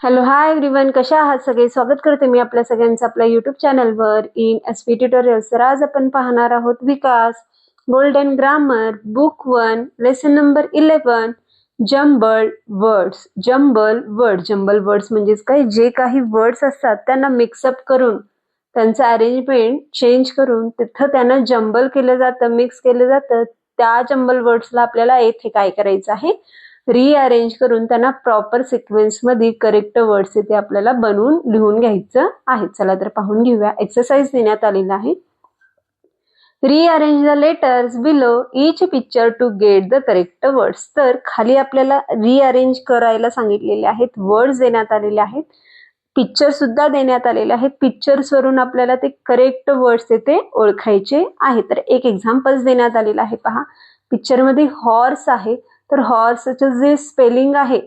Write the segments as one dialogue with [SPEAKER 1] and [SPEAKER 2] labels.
[SPEAKER 1] Hello hi everyone, कशा आहात सगळे? स्वागत करते मी आपल्या सगळ्यांचं आपल्या YouTube चॅनलवर इन एसपी ट्युटोरियल्स. तर आज आपण पाहणार आहोत Vikas golden grammar book 1 lesson number 11 jumble words. Jumble words म्हणजेच काय, जे काही वर्ड्स असतात त्यांना मिक्सअप करून त्यांचं अरेंजमेंट चेंज करून तिथं त्यांना जंबल केलं जातं, मिक्स केलं जातं. त्या जंबल वर्ड्सला आपल्याला येथे काय करायचं आहे, रिअरेंज करून त्यांना प्रॉपर सिक्वेन्स मध्ये करेक्ट वर्ड्स इथे आपल्याला बनवून लिहून घ्यायचं आहे. चला तर पाहून घेऊया. एक्सरसाइज देण्यात आलेला आहे. Rearrange the letters below each picture to get the correct words. तर खाली आपल्याला रिअरेंज करायला सांगितलेले आहेत, वर्ड्स देण्यात आलेले आहेत, पिक्चर सुद्धा देण्यात आलेले आहेत. पिक्चर्स वरून आपल्याला ते करेक्ट वर्ड्स इथे ओळखायचे आहे. तर एक एक्झाम्पल्स देण्यात आलेला आहे. पहा, पिक्चर मध्ये हॉर्स आहे, तर हॉर्सचं जे स्पेलिंग आहे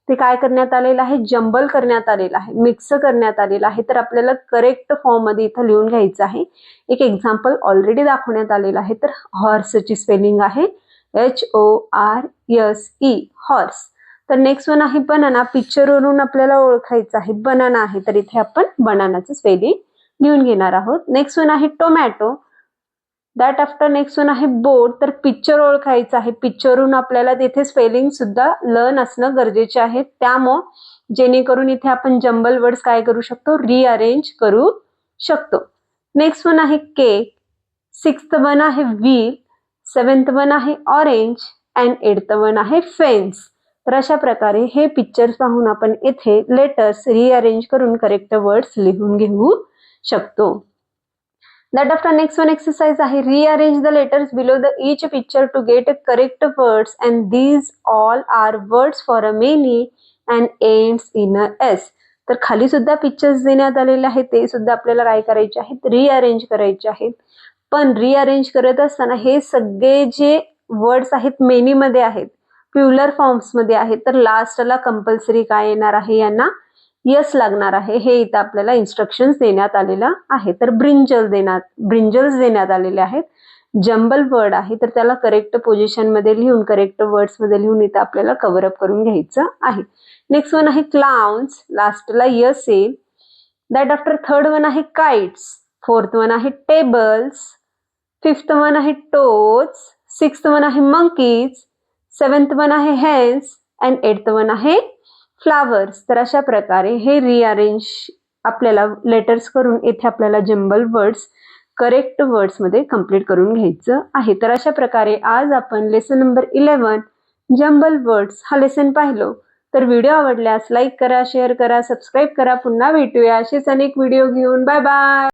[SPEAKER 1] ते काय करण्यात आलेलं आहे, जंबल करण्यात आलेलं आहे, मिक्स करण्यात आलेलं आहे. तर आपल्याला करेक्ट फॉर्म मध्ये इथं लिहून घ्यायचं आहे. एक एक्झाम्पल ऑलरेडी दाखवण्यात आलेलं आहे. तर हॉर्सची स्पेलिंग आहे HORSE, हॉर्स. तर नेक्स्ट वन आहे बनाना. पिक्चरवरून आपल्याला ओळखायचं आहे, बनाना आहे, तर इथे आपण बनानाचं स्पेलिंग लिहून घेणार आहोत. नेक्स्ट वन आहे tomato. That after next one आहे बोर्ड. तर पिक्चर ओळखायचं आहे, पिक्चरवरून आपल्याला तिथे स्पेलिंग सुद्धा लर्न असणं गरजेचे आहे. त्यामुळे जेणेकरून इथे आपण जंबल वर्ड्स काय करू शकतो, रिअरेंज करू शकतो. नेक्स्ट वन आहे केक. सिक्स्थ वन आहे व्हील. सेवन्थ वन आहे ऑरेंज अँड एट्थ वन आहे फेन्स. तर अशा प्रकारे हे पिक्चर्स पाहून आपण इथे लेटर्स रिअरेंज करून करेक्ट वर्ड्स लिहून घेऊ शकतो. That after next one exercise आहे rearrange the letters below the each picture to get a correct words, and these all are words for a many and ends in a s. तर खाली सुद्धा pictures देण्यात आलेले आहेत, ते सुद्धा आपल्याला काय करायचे आहेत, रिअरेंज करायचे आहेत. पण रिअरेंज करत असताना हे सगळे जे वर्ड्स आहेत मेनी मध्ये आहेत, प्युलर फॉर्म्स मध्ये आहेत, तर लास्टला कंपल्सरी काय येणार आहे, यांना यस लागणार आहे. हे इथं आपल्याला इन्स्ट्रक्शन्स देण्यात आलेला आहे. तर ब्रिंजल्स देण्यात आलेले आहेत. जंबल वर्ड आहे, तर त्याला करेक्ट पोझिशन मध्ये लिहून, करेक्ट वर्ड्स मध्ये लिहून इथं आपल्याला कव्हर अप करून घ्यायचं आहे. नेक्स्ट वन आहे क्लाउन्स. लास्टला यस येईल. दॅट आफ्टर थर्ड वन आहे काइट्स. फोर्थ वन आहे टेबल्स. फिफ्थ वन आहे टोज. सिक्स्थ वन आहे मंकीज. सेवन्थ वन आहे हेन्स अँड एट्थ वन आहे फ्लावर्स. तर अशा प्रकारे हे रिअरेंज आपल्याला लेटर्स करून इथे आपल्याला जंबल वर्ड्स करेक्ट वर्ड्स मध्ये कंप्लीट करून घ्यायचं आहे. तर अशा प्रकारे आज आपण लेसन नंबर 11 जंबल वर्ड्स हा लेसन पाहिलो. तर व्हिडिओ आवडल्यास लाईक करा, शेअर करा, सबस्क्राईब करा. पुन्हा भेटूया असेच अनेक व्हिडिओ घेऊन. Bye bye.